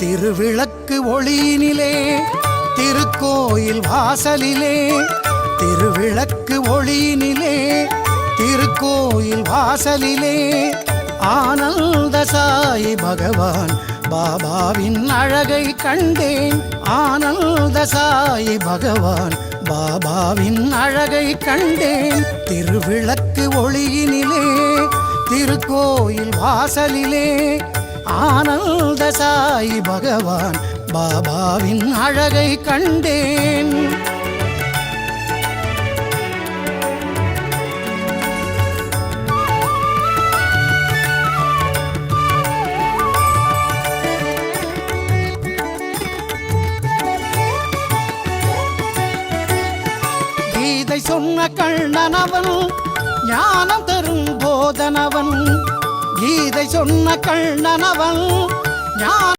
திருவிளக்கு ஒளியினிலே திருக்கோயில் வாசலிலே திருவிளக்கு ஒளியினிலே திருக்கோயில் வாசலிலே ஆனந்த சாயி பகவான் பாபாவின் அழகை கண்டேன். ஆனந்த சாயி பகவான் பாபாவின் அழகை கண்டேன். திருவிளக்கு ஒளியினிலே திருக்கோயில் வாசலிலே ஆனந்த சாயி பகவான் பாபாவின் அழகை கண்டேன். கீதை சொன்ன கண்ணனவன் ஞானம் தரும் போதனவன். கீதை சொன்ன கண்ணனவன் ஞான